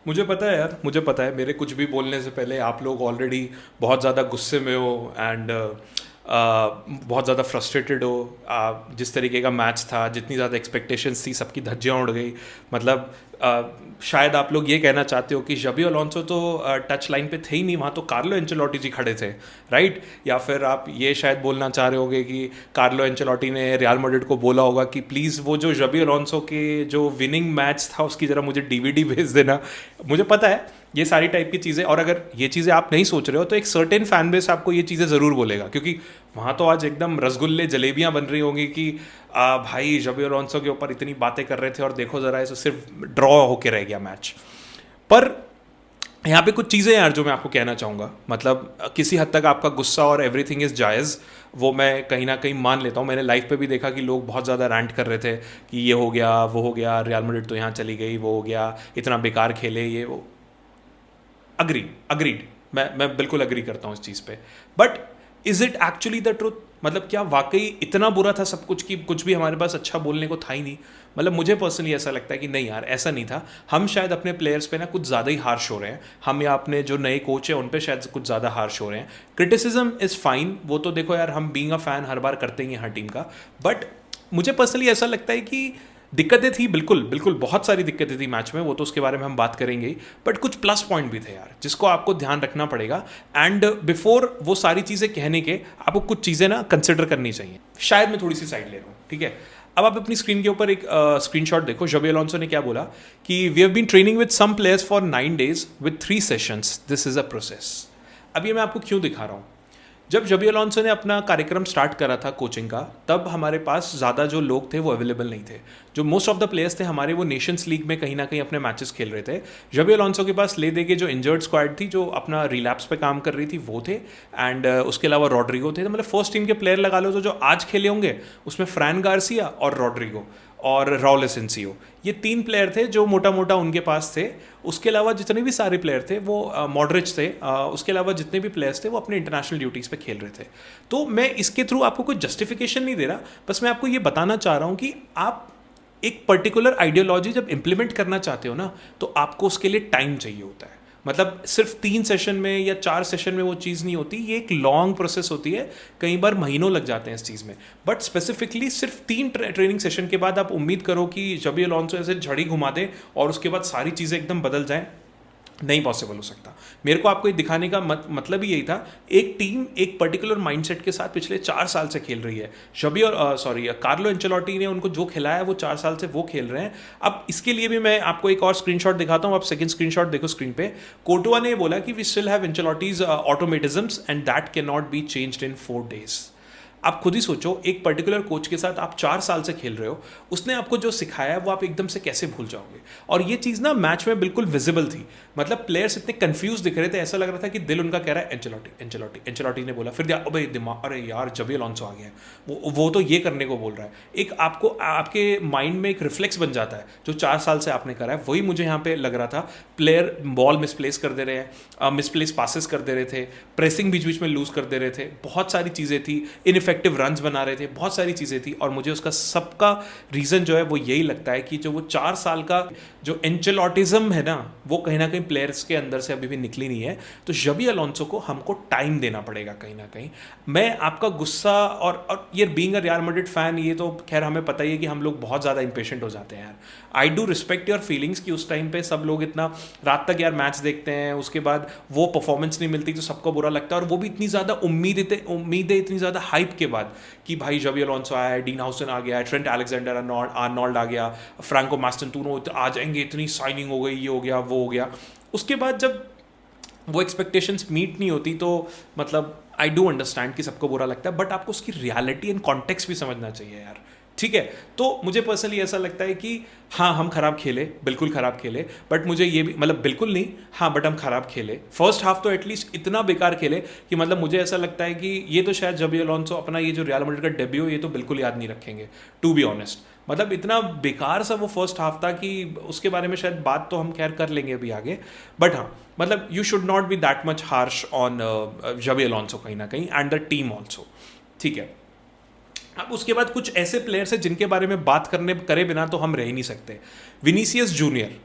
मुझे पता है यार, मुझे पता है मेरे कुछ भी बोलने से पहले आप लोग ऑलरेडी बहुत ज़्यादा गुस्से में हो एंड बहुत ज़्यादा फ्रस्ट्रेटेड हो। जिस तरीके का मैच था, जितनी ज़्यादा एक्सपेक्टेशंस थी, सबकी धज्जियाँ उड़ गई। मतलब शायद आप लोग ये कहना चाहते हो कि जबी अलोंसो तो टच लाइन पे थे ही नहीं, वहाँ तो कार्लो एंचेलोटी जी खड़े थे, राइट? या फिर आप ये शायद बोलना चाह रहे होगे कि कार्लो एंचेलोटी ने रियल मैड्रिड को बोला होगा कि प्लीज़ वो जो जबी अलोंसो के जो विनिंग मैच था उसकी ज़रा मुझे डीवीडी भेज देना। मुझे पता है ये सारी टाइप की चीज़ें, और अगर ये चीज़ें आप नहीं सोच रहे हो तो एक सर्टेन फैन बेस आपको ये चीज़ें ज़रूर बोलेगा, क्योंकि वहाँ तो आज एकदम रसगुल्ले जलेबियाँ बन रही होंगी कि भाई जबी अलोंसो के ऊपर इतनी बातें कर रहे थे और देखो ज़रा ऐसे सिर्फ ड्रॉ होके रह गया मैच। पर यहाँ पे कुछ चीज़ें यार जो मैं आपको कहना चाहूँगा, मतलब किसी हद तक आपका गुस्सा और एवरीथिंग इज़ जायज़, वो मैं कहीं ना कहीं मान लेता हूँ। मैंने लाइफ पे भी देखा कि लोग बहुत ज़्यादा रैंट कर रहे थे कि ये हो गया, वो हो गया, रियल मैड्रिड तो यहाँ चली गई, वो हो गया, इतना बेकार खेले, ये वो। अग्रीड, मैं बिल्कुल अग्री करता हूँ इस चीज़ पे। But is it actually the truth? मतलब क्या वाकई इतना बुरा था सब कुछ कि कुछ भी हमारे पास अच्छा बोलने को था ही नहीं? मतलब मुझे पर्सनली ऐसा लगता है कि नहीं यार, ऐसा नहीं था। हम शायद अपने प्लेयर्स पे ना कुछ ज़्यादा ही हार्श हो रहे हैं, हम या अपने जो नए कोच हैं उन पे शायद कुछ ज़्यादा हार्श हो रहे हैं। क्रिटिसिज्म इज़ फाइन, वो तो देखो यार, हम बीइंग अ फैन हर बार करते ही हैं हर टीम का। बट मुझे पर्सनली ऐसा लगता है कि दिक्कतें थी, बिल्कुल बिल्कुल बहुत सारी दिक्कतें थी मैच में, वो तो उसके बारे में हम बात करेंगे ही। बट कुछ प्लस पॉइंट भी थे यार जिसको आपको ध्यान रखना पड़ेगा, एंड बिफोर वो सारी चीज़ें कहने के आपको कुछ चीज़ें ना कंसिडर करनी चाहिए। शायद मैं थोड़ी सी साइड ले रहा हूँ, ठीक है? अब आप अपनी स्क्रीन के ऊपर एक स्क्रीनशॉट देखो। जबी अलोंसो ने क्या बोला कि we have been training with some players for 9 days with 3 sessions, this is a process. अब ये मैं आपको क्यों दिखा रहा हूँ? जब जबी अलोंसो ने अपना कार्यक्रम स्टार्ट करा था कोचिंग का, तब हमारे पास ज़्यादा जो लोग थे वो अवेलेबल नहीं थे। जो मोस्ट ऑफ द प्लेयर्स थे हमारे, वो नेशंस लीग में कहीं ना कहीं अपने मैचेस खेल रहे थे। जबी अलोंसो के पास ले दे के जो इंजर्ड स्क्वाड थी, जो अपना रिलैप्स पे काम कर रही थी, वो थे। एंड उसके अलावा रॉड्रिगो थे। तो मतलब फर्स्ट टीम के प्लेयर लगा लो तो जो आज खेले होंगे उसमें फ्रैन गार्सिया और रॉड्रिगो और राउल एसेंसियो, ये 3 प्लेयर थे जो मोटा मोटा उनके पास थे। उसके अलावा जितने भी सारे प्लेयर थे वो मॉडरिच थे। उसके अलावा जितने भी प्लेयर्स थे वो अपने इंटरनेशनल ड्यूटीज़ पे खेल रहे थे। तो मैं इसके थ्रू आपको कोई जस्टिफिकेशन नहीं दे रहा, बस मैं आपको ये बताना चाह रहा हूँ कि आप एक पर्टिकुलर आइडियोलॉजी जब इंप्लीमेंट करना चाहते हो ना, तो आपको उसके लिए टाइम चाहिए होता है। मतलब सिर्फ 3 सेशन में या 4 सेशन में वो चीज़ नहीं होती, ये एक लॉन्ग प्रोसेस होती है। कई बार महीनों लग जाते हैं इस चीज़ में। बट स्पेसिफिकली सिर्फ 3 ट्रेनिंग सेशन के बाद आप उम्मीद करो कि जबी अलोंसो ऐसे झड़ी घुमा दे और उसके बाद सारी चीज़ें एकदम बदल जाएं, नहीं पॉसिबल हो सकता। मेरे को आपको ये दिखाने का मतलब ही यही था। एक टीम एक पर्टिकुलर माइंडसेट के साथ पिछले 4 साल से खेल रही है। शबी और कार्लो एंचेलोटी ने उनको जो खिलाया वो 4 साल से वो खेल रहे हैं। अब इसके लिए भी मैं आपको एक और स्क्रीनशॉट दिखाता हूँ। आप सेकंड स्क्रीनशॉट देखो स्क्रीन पे। कोर्टुआ ने बोला कि we still have Ancelotti's automatisms and that can not be changed in 4 days। आप खुद ही सोचो, एक पर्टिकुलर कोच के साथ आप 4 साल से खेल रहे हो, उसने आपको जो सिखाया है वो आप एकदम से कैसे भूल जाओगे? और ये चीज़ ना मैच में बिल्कुल विजिबल थी। मतलब प्लेयर्स इतने कंफ्यूज दिख रहे थे, ऐसा लग रहा था कि दिल उनका कह रहा है एंचेलोटी एंचेलोटी एंचेलोटी ने बोला, फिर अबे दिमाग, अरे यार जबी अलोंसो आ गया है, वो तो ये करने को बोल रहा है। एक आपको आपके माइंड में एक रिफ्लेक्स बन जाता है जो 4 साल से आपने करा है। वही मुझे यहाँ पे लग रहा था। प्लेयर बॉल मिसप्लेस कर दे रहे हैं, मिसप्लेस पासिस कर दे रहे थे, प्रेसिंग बीच बीच में लूज कर दे रहे थे, बहुत सारी चीज़ें थी, इनफेक्टिव रन्स बना रहे थे, बहुत सारी चीज़ें थी। और मुझे उसका सबका रीज़न जो है वो यही लगता है कि जो वो 4 साल का जो एंचेलोटिज्म है ना, वो कहीं ना कहीं प्लेयर्स के अंदर से अभी भी निकली नहीं है। तो जबी अलोंसो को हमको टाइम देना पड़ेगा कहीं ना कहीं। मैं आपका गुस्सा और ये being a real Madrid fan, ये तो खैर हमें पता ही है कि हम लोग बहुत ज़्यादा इंपेशेंट हो जाते हैं यार। I do respect your feelings कि उस टाइम पे सब लोग इतना रात तक यार मैच देखते हैं, उसके बाद वो परफॉर्मेंस नहीं मिलती तो सबको बुरा लगता है। और वो भी इतनी ज़्यादा उम्मीदें इतनी ज़्यादा हाइप के बाद कि भाई जबी अलोंसो आया है, डीन हाउसन आ गया है, ट्रेंट अलेक्जेंडर आर्नोल्ड आ गया, फ्रैंको मास्टेंटूनो आ जाएंगे, इतनी साइनिंग हो गई, ये हो गया, वो हो गया। उसके बाद जब वो एक्सपेक्टेशंस मीट नहीं होती तो मतलब आई डू अंडरस्टैंड कि सबको बुरा लगता है, बट आपको उसकी रियलिटी एंड कॉन्टेक्स्ट भी समझना चाहिए यार, ठीक है? तो मुझे पर्सनली ऐसा लगता है कि हाँ, हम खराब खेले, बिल्कुल खराब खेले। बट मुझे ये भी, मतलब बिल्कुल नहीं, हाँ बट हम खराब खेले। फर्स्ट हाफ तो एटलीस्ट इतना बेकार खेले कि मतलब मुझे ऐसा लगता है कि ये तो शायद जबी अलोंसो अपना ये जो रियल मैड्रिड का डेब्यू, ये तो बिल्कुल याद नहीं रखेंगे, टू बी ऑनेस्ट। मतलब इतना बेकार सा वो फर्स्ट हाफ था कि उसके बारे में शायद बात तो हम खैर कर लेंगे अभी आगे। बट हाँ, मतलब you should not be that much harsh on जबी अलोंसो कहीं ना कहीं, एंड द टीम ऑल्सो, ठीक है? अब उसके बाद कुछ ऐसे प्लेयर्स हैं जिनके बारे में बात करे बिना तो हम रह ही नहीं सकते। विनीसियस जूनियर,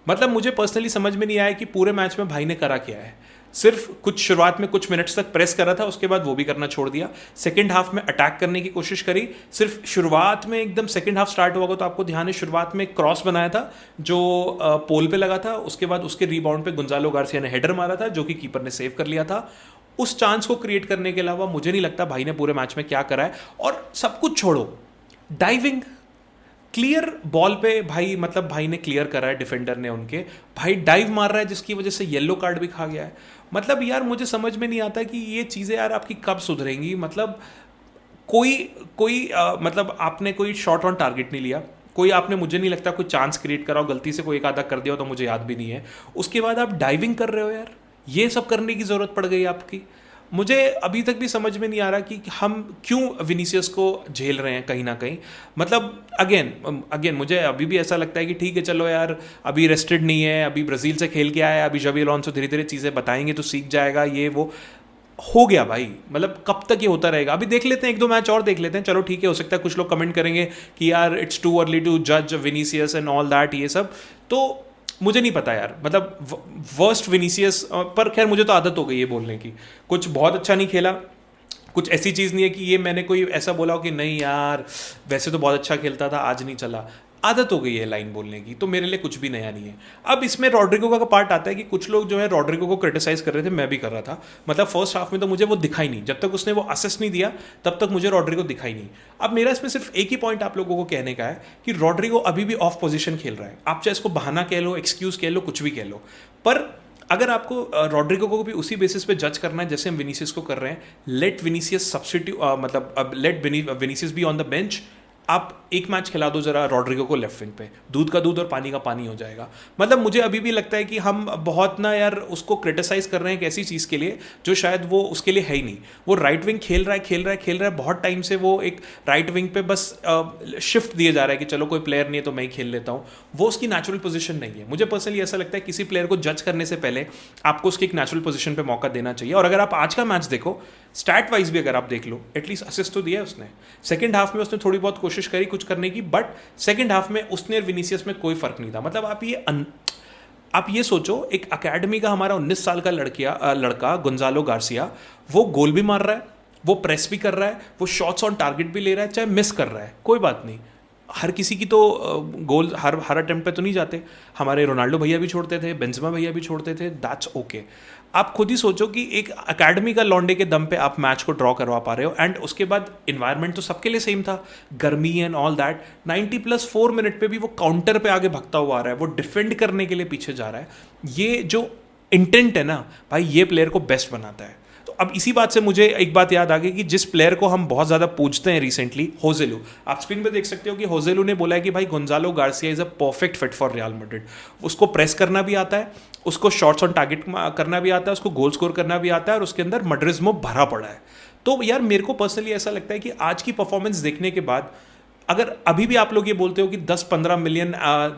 मतलब मुझे पर्सनली समझ में नहीं आया कि पूरे मैच में भाई ने करा क्या है। सिर्फ कुछ शुरुआत में कुछ मिनट्स तक प्रेस करा था, उसके बाद वो भी करना छोड़ दिया। सेकंड हाफ में अटैक करने की कोशिश करी, सिर्फ शुरुआत में एकदम सेकंड हाफ स्टार्ट हुआ तो आपको ध्यान है शुरुआत में क्रॉस बनाया था जो पोल पे लगा था, उसके बाद उसके रीबाउंड पे गुंजालो गार्सिया ने हेडर मारा था जो कि कीपर ने सेव कर लिया था। उस चांस को क्रिएट करने के अलावा मुझे नहीं लगता भाई ने पूरे मैच में क्या करा है। और सब कुछ छोड़ो, डाइविंग क्लियर बॉल पे भाई, मतलब भाई ने क्लियर करा है, डिफेंडर ने उनके, भाई डाइव मार रहा है जिसकी वजह से येलो कार्ड भी खा गया है। मतलब यार मुझे समझ में नहीं आता कि ये चीज़ें यार आपकी कब सुधरेंगी। मतलब कोई कोई मतलब आपने कोई शॉट ऑन टारगेट नहीं लिया, कोई आपने, मुझे नहीं लगता कोई चांस क्रिएट करा हो, गलती से कोई एक आधा कर दिया हो तो मुझे याद भी नहीं है। उसके बाद आप डाइविंग कर रहे हो यार, ये सब करने की ज़रूरत पड़ गई आपकी। मुझे अभी तक भी समझ में नहीं आ रहा कि हम क्यों विनीसियस को झेल रहे हैं कहीं ना कहीं। मतलब अगेन मुझे अभी भी ऐसा लगता है कि ठीक है चलो यार, अभी रेस्टेड नहीं है, अभी ब्राज़ील से खेल के आया है, अभी जावी अलोंसो धीरे धीरे चीज़ें बताएंगे तो सीख जाएगा, ये वो हो गया भाई। मतलब कब तक ये होता रहेगा, अभी देख लेते हैं, एक दो मैच और देख लेते हैं, चलो ठीक है। हो सकता है कुछ लोग कमेंट करेंगे कि यार इट्स टू अर्ली टू जज विनीसियस एंड ऑल दैट, ये सब तो मुझे नहीं पता यार। मतलब वर्स्ट विनीसियस, पर खैर मुझे तो आदत हो गई है बोलने की। कुछ बहुत अच्छा नहीं खेला, कुछ ऐसी चीज़ नहीं है कि ये मैंने कोई ऐसा बोला हो कि नहीं यार वैसे तो बहुत अच्छा खेलता था आज नहीं चला। आदत हो गई है लाइन बोलने की, तो मेरे लिए कुछ भी नया नहीं है। अब इसमें रॉड्रिगो का पार्ट आता है कि कुछ लोग जो है रॉड्रिगो को क्रिटिसाइज कर रहे थे, मैं भी कर रहा था। मतलब फर्स्ट हाफ में तो मुझे वो दिखाई नहीं, जब तक उसने वो असिस्ट नहीं दिया तब तक मुझे रॉड्रिगो दिखाई नहीं। अब मेरा इसमें सिर्फ एक ही पॉइंट आप लोगों को कहने का है कि रॉड्रिगो अभी भी ऑफ पोजिशन खेल रहा है। आप चाहे इसको बहाना कह लो, एक्सक्यूज कह लो, कुछ भी कह लो, पर अगर आपको रॉड्रिगो को भी उसी बेसिस पे जज करना है जैसे हम विनीसियस को कर रहे हैं, लेट विनीसियस सब्स्टिट्यूट, मतलब अब let Vinicius be on the bench. आप एक मैच खिला दो जरा रॉड्रिगो को लेफ्ट विंग पे, दूध का दूध और पानी का पानी हो जाएगा। मतलब मुझे अभी भी लगता है कि हम बहुत ना यार उसको क्रिटिसाइज कर रहे हैं एक ऐसी चीज़ के लिए जो शायद वो उसके लिए है ही नहीं। वो राइट विंग खेल रहा है बहुत टाइम से, वो एक राइट विंग पे बस शिफ्ट दिए जा रहा है कि चलो कोई प्लेयर नहीं है तो मैं ही खेल लेता हूँ। वो उसकी नेचुरल पोजीशन नहीं है। मुझे पर्सनली ऐसा लगता है किसी प्लेयर को जज करने से पहले आपको उसकी एक नेचुरल पोजीशन पे मौका देना चाहिए। और अगर आप आज का मैच देखो, स्टैट वाइज भी अगर आप देख लो, एटलीस्ट असिस्ट तो दिया है उसने। सेकंड हाफ में उसने थोड़ी बहुत कोशिश करी कुछ करने की, बट सेकंड हाफ में उसने और विनीसियस में कोई फर्क नहीं था। मतलब आप ये सोचो, एक अकेडमी का हमारा 19 साल का लड़का गुंजालो गार्सिया, वो गोल भी मार रहा है, वो प्रेस भी कर रहा है, वो शॉट्स ऑन टारगेट भी ले रहा है, चाहे मिस कर रहा है कोई बात नहीं। हर किसी की तो गोल हर अटेम्प्ट पे तो नहीं जाते। हमारे रोनाल्डो भैया भी छोड़ते थे, बेंजेमा भैया भी छोड़ते थे, दैट्स ओके। आप खुद ही सोचो कि एक अकेडमी का लौंडे के दम पे आप मैच को ड्रॉ करवा पा रहे हो, एंड उसके बाद इन्वायरमेंट तो सबके लिए सेम था, गर्मी एंड ऑल दैट। 90+4 मिनट पे भी वो काउंटर पे आगे भगता हुआ आ रहा है, वो डिफेंड करने के लिए पीछे जा रहा है। ये जो इंटेंट है ना भाई, ये प्लेयर को बेस्ट बनाता है। तो अब इसी बात से मुझे एक बात याद आ गई कि जिस प्लेयर को हम बहुत ज़्यादा पूछते हैं रिसेंटली, होजेलू। आप स्क्रीन पे देख सकते हो कि होजेलू ने बोला है कि भाई Gonzalo Garcia is a perfect fit for real Madrid. उसको प्रेस करना भी आता है, उसको शॉट्स ऑन टारगेट करना भी आता है, उसको गोल स्कोर करना भी आता है, और उसके अंदर मड्रिज्मो भरा पड़ा है। तो यार मेरे को पर्सनली ऐसा लगता है कि आज की परफॉर्मेंस देखने के बाद अगर अभी भी आप लोग ये बोलते हो कि 10-15 मिलियन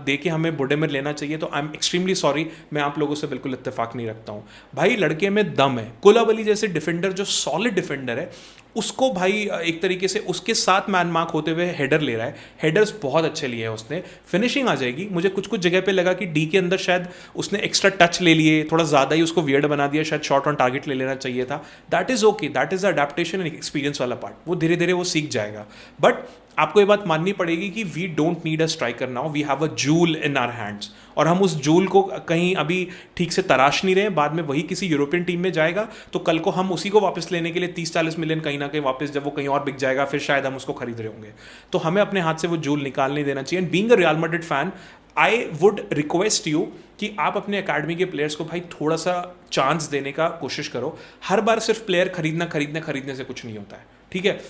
दे के हमें बुढ़े में लेना चाहिए, तो आई एम एक्सट्रीमली सॉरी, मैं आप लोगों से बिल्कुल इत्तेफाक नहीं रखता हूँ। भाई लड़के में दम है। कुलाबली जैसे डिफेंडर जो सॉलिड डिफेंडर है, उसको भाई एक तरीके से उसके साथ मैन मार्क होते हुए हेडर ले रहा है। हेडर्स बहुत अच्छे लिए हैं उसने, फिनिशिंग आ जाएगी। मुझे कुछ कुछ जगह पे लगा कि डी के अंदर शायद उसने एक्स्ट्रा टच ले लिए, थोड़ा ज़्यादा ही उसको वियर्ड बना दिया, शायद शॉट ऑन टारगेट ले लेना चाहिए था। That is okay, that is adaptation and experience वाला पार्ट, वो धीरे धीरे वो सीख जाएगा। बट आपको ये बात माननी पड़ेगी कि we don't need a striker now, we have a jewel in our hands, और हम उस जूल को कहीं अभी ठीक से तराश नहीं रहे। बाद में वही किसी यूरोपियन टीम में जाएगा तो कल को हम उसी को वापस लेने के लिए 30-40 मिलियन कहीं ना कहीं वापस, जब वो कहीं और बिक जाएगा, फिर शायद हम उसको खरीद रहे होंगे। तो हमें अपने हाथ से वो जूल निकाल नहीं देना चाहिए। And being a real Madrid fan, I would request you कि आप अपने अकेडमी के प्लेयर्स को भाई थोड़ा सा चांस देने का कोशिश करो। हर बार सिर्फ प्लेयर खरीदने से कुछ नहीं होता है, ठीक है।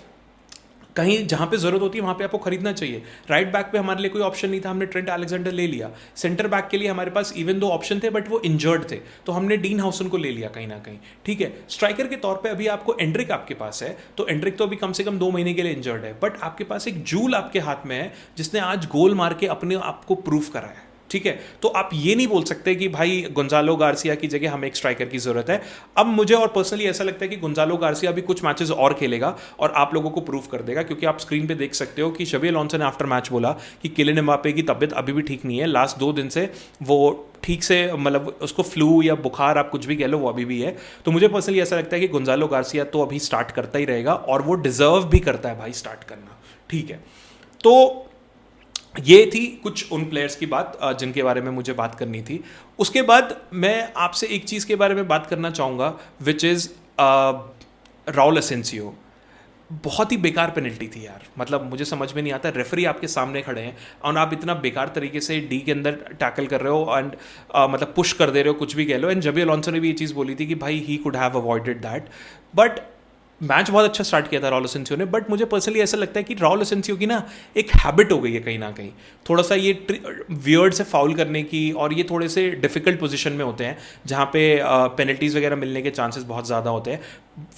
कहीं जहाँ पे ज़रूरत होती है वहाँ पे आपको खरीदना चाहिए। राइट बैक पे हमारे लिए कोई ऑप्शन नहीं था, हमने ट्रेंट अलेक्जेंडर ले लिया। सेंटर बैक के लिए हमारे पास इवन दो ऑप्शन थे बट वो इंजर्ड थे, तो हमने डीन हाउसन को ले लिया कहीं ना कहीं, ठीक है। स्ट्राइकर के तौर पे अभी आपको एंड्रिक आपके पास है, तो एंड्रिक तो अभी कम से कम 2 महीने के लिए इंजर्ड है, बट आपके पास एक जूल आपके हाथ में है जिसने आज गोल मार के अपने आप को प्रूव करा है, ठीक है, तो आप ये नहीं बोल सकते कि भाई गोंजालो गार्सिया की जगह हमें एक स्ट्राइकर की जरूरत है। अब मुझे और पर्सनली ऐसा लगता है कि गोंजालो गार्सिया अभी कुछ मैचेस और खेलेगा और आप लोगों को प्रूव कर देगा, क्योंकि आप स्क्रीन पे देख सकते हो कि शबी अलॉन्सो ने आफ्टर मैच बोला कि किलियन एम्बापे की तबीयत अभी भी ठीक नहीं है, लास्ट 2 दिन से वो ठीक से, मतलब उसको फ्लू या बुखार आप कुछ भी कह लो, वो अभी भी है। तो मुझे पर्सनली ऐसा लगता है कि गोंजालो गार्सिया तो अभी स्टार्ट करता ही रहेगा और वो डिजर्व भी करता है भाई स्टार्ट करना, ठीक है। तो ये थी कुछ उन प्लेयर्स की बात जिनके बारे में मुझे बात करनी थी। उसके बाद मैं आपसे एक चीज़ के बारे में बात करना चाहूँगा, विच इज़ राउल असेंसियो। बहुत ही बेकार पेनल्टी थी यार, मतलब मुझे समझ में नहीं आता, रेफरी आपके सामने खड़े हैं और आप इतना बेकार तरीके से डी के अंदर टैकल कर रहे हो एंड मतलब पुश कर दे रहे हो, कुछ भी कह लो। एंड जबी अलॉन्सो ने भी ये चीज़ बोली थी कि भाई he could have avoided that, but match बहुत अच्छा स्टार्ट किया था राउल असेंसियो ने। बट मुझे पर्सनली ऐसा लगता है कि राउल असेंसियो की ना एक हैबिट हो गई है कहीं ना कहीं, थोड़ा सा ये वियर्ड से फाउल करने की, और ये थोड़े से डिफिकल्ट पोजीशन में होते हैं जहाँ पे पेनल्टीज वगैरह मिलने के चांसेस बहुत ज़्यादा होते हैं।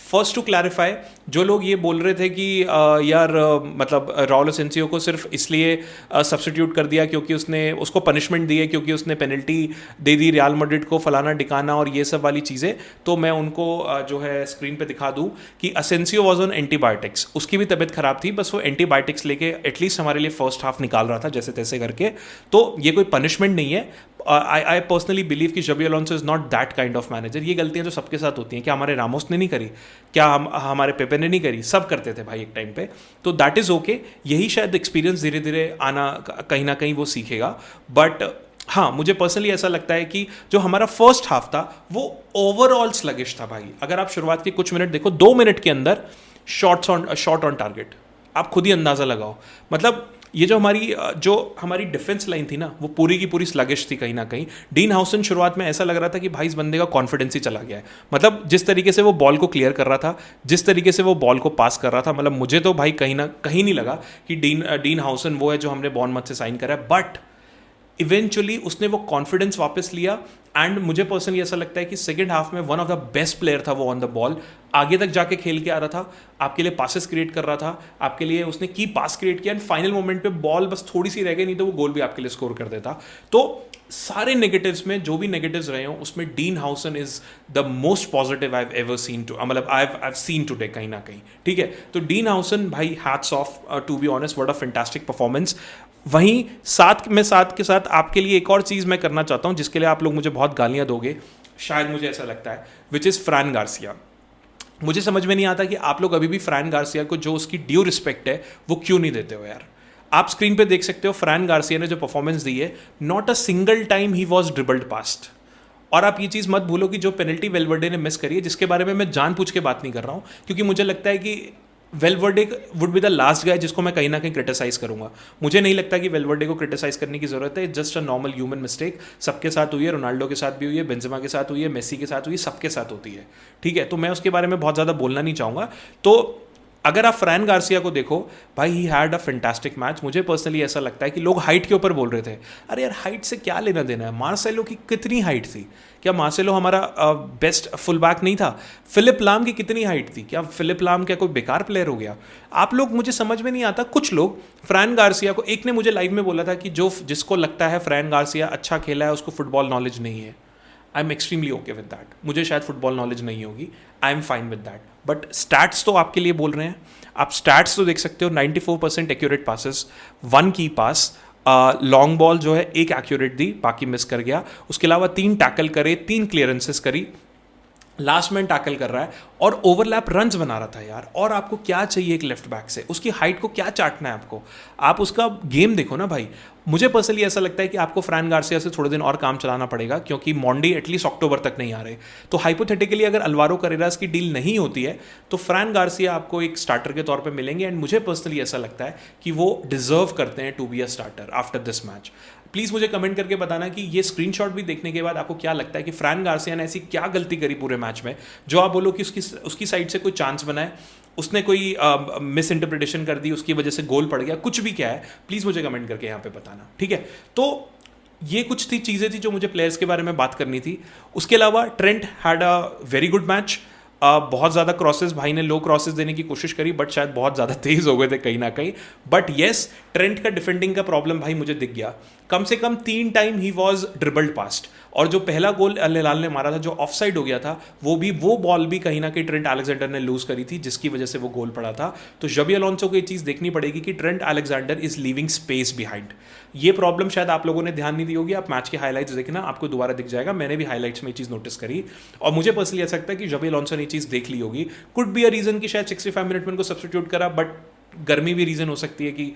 फर्स्ट टू क्लैरिफाई, जो लोग ये बोल रहे थे कि यार मतलब राउल असेंसियो को सिर्फ इसलिए सब्स्टिट्यूट कर दिया क्योंकि उसको पनिशमेंट दी है, क्योंकि उसने पेनल्टी दे दी रियल मैड्रिड को, फलाना डिकाना और ये सब वाली चीज़ें, तो मैं उनको जो है स्क्रीन पे दिखा दूँ कि असेंसियो वॉज ऑन एंटीबायोटिक्स। उसकी भी तबीयत खराब थी, बस वो एंटीबायोटिक्स लेके एटलीस्ट हमारे लिए फर्स्ट हाफ निकाल रहा था जैसे तैसे करके। तो ये कोई पनिशमेंट नहीं है। आई पर्सनली बिलीव कि जबी Alonso is not that kind of manager. ये गलतियां जो सबके साथ होती हैं, क्या हमारे रामोस ने नहीं करी, क्या हमारे पेपे ने नहीं करी, सब करते थे भाई एक टाइम पे। तो दैट इज़ ओके, यही शायद एक्सपीरियंस धीरे धीरे आना कहीं ना कहीं वो सीखेगा। बट हाँ, मुझे पर्सनली ऐसा लगता है कि जो हमारा फर्स्ट हाफ था वो ओवरऑल स्लगिश था भाई। अगर आप शुरुआत के कुछ मिनट देखो, 2 मिनट के अंदर शॉट ऑन टारगेट, आप खुद ही अंदाज़ा लगाओ। मतलब ये जो हमारी डिफेंस लाइन थी ना, वो पूरी की पूरी स्लगिश थी कहीं ना कहीं। डीन हाउसन शुरुआत में ऐसा लग रहा था कि भाई इस बंदे का कॉन्फिडेंस ही चला गया है। मतलब जिस तरीके से वो बॉल को क्लियर कर रहा था, जिस तरीके से वो बॉल को पास कर रहा था, मतलब मुझे तो भाई कहीं ना कहीं नहीं लगा कि डीन हाउसन वो है जो हमने बॉर्नमथ से साइन करा है। बट इवेंचुअली उसने वो कॉन्फिडेंस वापस लिया एंड मुझे पर्सनली ऐसा लगता है कि सेकेंड हाफ में one of the best player था वो ऑन द बॉल। आगे तक जाके खेल के आ रहा था, आपके लिए पासेस क्रिएट कर रहा था, आपके लिए उसने की पास क्रिएट किया एंड फाइनल मोमेंट पे बॉल बस थोड़ी सी रह गई, नहीं तो वो गोल भी आपके लिए स्कोर कर देता। तो सारे नेगेटिव्स में जो भी नेगेटिव्स रहे हों, उसमें Dean Huijsen is the most positive I have ever seen too, मतलब आई हैव सीन टुडे कहीं ना कहीं, ठीक है। तो डीन हाउसन भाई, hats off to be honest, what a fantastic performance. वहीं साथ के साथ आपके लिए एक और चीज़ मैं करना चाहता हूँ जिसके लिए आप लोग मुझे बहुत गालियाँ दोगे, शायद मुझे ऐसा लगता है, विच इज़ फ्रैन गार्सिया। मुझे समझ में नहीं आता कि आप लोग अभी भी फ्रैन गार्सिया को जो उसकी ड्यू रिस्पेक्ट है वो क्यों नहीं देते हो यार। आप स्क्रीन पे देख सकते हो फ्रैन गार्सिया ने जो परफॉर्मेंस दी है, not a single time he was dribbled past. और आप ये चीज़ मत भूलो कि जो पेनल्टी वेलवर्डे ने मिस करी है, जिसके बारे में मैं जानबूझ के बात नहीं कर रहा हूँ, क्योंकि मुझे लगता है कि Valverde would be the last guy जिसको मैं कहीं ना कहीं क्रिटिसाइज करूंगा। मुझे नहीं लगता कि वेलवर्डे को क्रिटिसाइज करने की जरूरत है, just a normal human mistake. सबके साथ हुई है, रोनाल्डो के साथ भी हुई है, बेंजेमा के साथ हुई है, मेसी के साथ हुई है, सबके साथ होती है, ठीक है। तो मैं उसके बारे में बहुत ज़्यादा बोलना नहीं चाहूँगा। तो अगर आप फ्रैन गार्सिया को देखो भाई, he had a fantastic match. मुझे पर्सनली ऐसा लगता है कि लोग हाइट के ऊपर बोल रहे थे, अरे यार हाइट से क्या लेना देना है, मार्सेलो की कितनी हाइट थी, क्या मार्सेलो हमारा बेस्ट फुल बैक नहीं था? फिलिप लाम की कितनी हाइट थी, क्या फिलिप लाम क्या कोई बेकार प्लेयर हो गया? आप लोग, मुझे समझ में नहीं आता, कुछ लोग फ्रैन गार्सिया को, एक ने मुझे लाइव में बोला था कि जिसको लगता है फ्रैन गार्सिया अच्छा खेला है उसको फुटबॉल नॉलेज नहीं है। I am extremely okay with that. मुझे शायद फुटबॉल नॉलेज नहीं होगी, I am fine with that. But stats तो आपके लिए बोल रहे हैं, आप स्टैट्स तो देख सकते हो। 94% एक्यूरेट पासेस, 1 की पास, लॉन्ग बॉल जो है 1 एक्यूरेट दी, बाकी मिस कर गया। उसके अलावा 3 टैकल करे, 3 क्लियरेंसेस करी, लास्ट मैन टैकल कर रहा है और ओवरलैप रन्स बना रहा था यार। और आपको क्या चाहिए एक लेफ्ट बैक से? उसकी हाइट को क्या चाटना है आपको? आप उसका गेम देखो ना भाई। मुझे पर्सनली ऐसा लगता है कि आपको फ्रैन गार्सिया से थोड़े दिन और काम चलाना पड़ेगा, क्योंकि मॉन्डी एटलीस्ट अक्टूबर तक नहीं आ रहे। तो हाइपोथेटिकली अगर अल्वारो करेरास की डील नहीं होती है तो फ्रैन गार्सिया आपको एक स्टार्टर के तौर पे मिलेंगे। एंड मुझे पर्सनली ऐसा लगता है कि वो डिजर्व करते हैं to be a starter after this match. Please मुझे कमेंट करके बताना कि ये स्क्रीनशॉट भी देखने के बाद आपको क्या लगता है कि फ्रैन गार्सिया ने ऐसी क्या गलती करी पूरे मैच में जो आप बोलो कि उसकी साइड से कोई चांस बनाए, उसने कोई मिस इंटरप्रिटेशन कर दी, उसकी वजह से गोल पड़ गया, कुछ भी क्या है, प्लीज़ मुझे कमेंट करके यहाँ पे बताना, ठीक है। तो ये कुछ चीज़ें थी जो मुझे प्लेयर्स के बारे में बात करनी थी। उसके अलावा Trent had a very good match. बहुत ज़्यादा क्रॉसेस भाई ने लो क्रॉसेस देने की कोशिश करी, बट शायद बहुत ज़्यादा तेज हो गए थे कहीं ना कहीं. बट येस, ट्रेंट का डिफेंडिंग का प्रॉब्लम भाई मुझे दिख गया. कम से कम 3 time he was dribbled past. और जो पहला गोल अल हिलाल ने मारा था जो ऑफ साइड हो गया था, वो बॉल भी कहीं ना कहीं ट्रेंट अलेक्जेंडर ने लूज करी थी, जिसकी वजह से वो गोल पड़ा था. तो जबी अलोंसो को ये चीज़ देखनी पड़ेगी कि Trent Alexander is leaving space behind. ये प्रॉब्लम शायद आप लोगों ने ध्यान नहीं दी होगी. आप मैच के हाईलाइट्स देखना, आपको दोबारा दिख जाएगा. मैंने भी हाईलाइट्स में ये चीज़ नोटिस करी, और मुझे पर्सनली ऐसा लगता है कि जबी अलोंसो ने ये चीज़ देख ली होगी. कुड बी अ रीज़न कि शायद 65 मिनट में उनको सब्सटीट्यूट करा, बट गर्मी भी रीज़न हो सकती है कि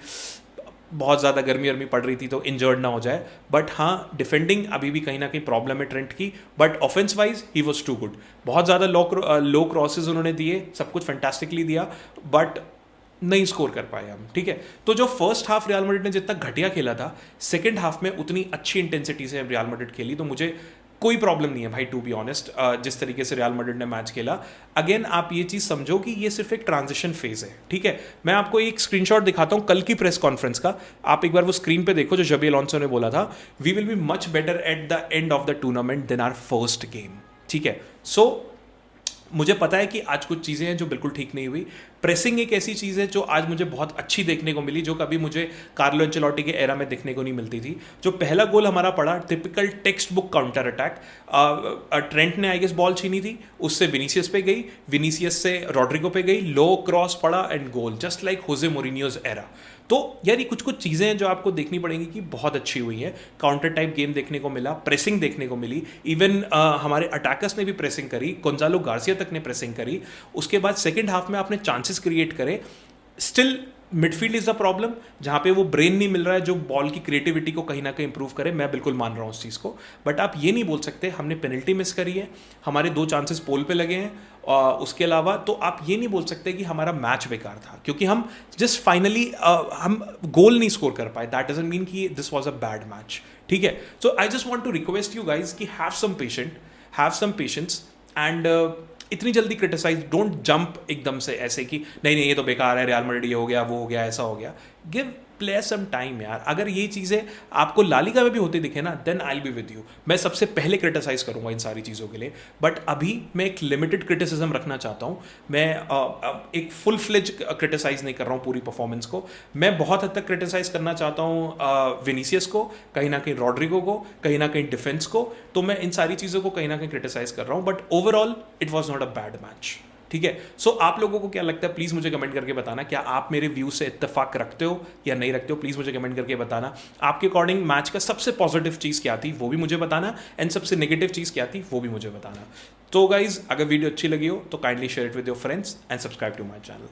बहुत ज़्यादा गर्मी पड़ रही थी तो इंजर्ड ना हो जाए. बट हाँ, डिफेंडिंग अभी भी कहीं ना कहीं प्रॉब्लम है ट्रेंट की. But offence wise he was too good. बहुत ज़्यादा लो क्रॉसेज उन्होंने दिए, सब कुछ फैंटास्टिकली दिया, बट नहीं स्कोर कर पाए हम. ठीक है, तो जो फर्स्ट हाफ रियल मैड्रिड ने जितना घटिया खेला था, सेकंड हाफ में उतनी अच्छी इंटेंसिटी से रियल मैड्रिड खेली. तो मुझे कोई प्रॉब्लम नहीं है भाई, टू बी ऑनेस्ट, जिस तरीके से रियल मैड्रिड ने मैच खेला. अगेन आप ये चीज़ समझो कि ये सिर्फ एक ट्रांजिशन फेज है. ठीक है, मैं आपको एक स्क्रीनशॉट दिखाता हूँ कल की प्रेस कॉन्फ्रेंस का. आप एक बार वो स्क्रीन पे देखो जो जबी अलोंसो ने बोला था, we will be much better at the end of the tournament then our first game. ठीक है, सो मुझे पता है कि आज कुछ चीज़ें हैं जो बिल्कुल ठीक नहीं हुई. प्रेसिंग एक ऐसी चीज़ है जो आज मुझे बहुत अच्छी देखने को मिली, जो कभी मुझे कार्लो एंचेलोटी के एरा में देखने को नहीं मिलती थी. जो पहला गोल हमारा पड़ा, typical text book counter attack. Trent ने आई गेस बॉल छीनी थी, उससे विनीसियस पे गई, विनीसियस से रॉड्रिगो पे गई, लो क्रॉस पड़ा and goal, just like Jose Mourinho's era. तो यार ये कुछ कुछ चीज़ें हैं जो आपको देखनी पड़ेंगी कि बहुत अच्छी हुई है. काउंटर टाइप गेम देखने को मिला, प्रेसिंग देखने को मिली. इवन हमारे अटैकर्स ने भी प्रेसिंग करी, गोंजालो गार्सिया तक ने प्रेसिंग करी. उसके बाद सेकंड हाफ में आपने चांसेस क्रिएट करे. Still midfield is the problem, जहाँ पे वो ब्रेन नहीं मिल रहा है जो बॉल की क्रिएटिविटी को कहीं ना कहीं इंप्रूव करे. मैं बिल्कुल मान रहा हूँ उस चीज़ को, बट आप ये नहीं बोल सकते हमने पेनल्टी मिस करी है, हमारे 2 चांसेस पोल पे लगे हैं. उसके अलावा तो आप ये नहीं बोल सकते कि हमारा मैच बेकार था, क्योंकि हम जस्ट फाइनली हम गोल नहीं स्कोर कर पाए. दैट डजंट मीन कि this was a bad match. ठीक है, so I just want to request you guys कि हैव सम पेशेंस एंड इतनी जल्दी क्रिटिसाइज डोंट जंप एकदम से ऐसे कि नहीं ये तो बेकार है, रियल मैड्रिड ये हो गया, वो हो गया, ऐसा हो गया. गिव प्लेयर सम टाइम यार. अगर ये चीज़ें आपको ला लीगा में भी होती दिखे ना, then I will be with you. मैं सबसे पहले क्रिटिसाइज करूंगा इन सारी चीज़ों के लिए. बट अभी मैं एक लिमिटेड क्रिटिसिज्म रखना चाहता हूँ. मैं एक फुल फ्लेज क्रिटिसाइज नहीं कर रहा हूँ पूरी परफॉर्मेंस को. मैं बहुत हद तक क्रिटिसाइज करना चाहता हूँ विनीसियस को, कहीं ना कहीं रॉड्रिगो को, कहीं ना कहीं डिफेंस को. तो मैं इन सारी चीज़ों को कहीं ना कहीं क्रिटिसाइज कर रहा हूँ. But overall it was not a bad match. ठीक है, सो आप लोगों को क्या लगता है, प्लीज़ मुझे कमेंट करके बताना. क्या आप मेरे व्यू से इत्तेफाक रखते हो या नहीं रखते हो? प्लीज़ मुझे कमेंट करके बताना. आपके अकॉर्डिंग मैच का सबसे पॉजिटिव चीज़ क्या थी वो भी मुझे बताना, एंड सबसे नेगेटिव चीज़ क्या थी वो भी मुझे बताना. तो गाइज, अगर वीडियो अच्छी लगी हो तो kindly share it with your friends and subscribe to my channel.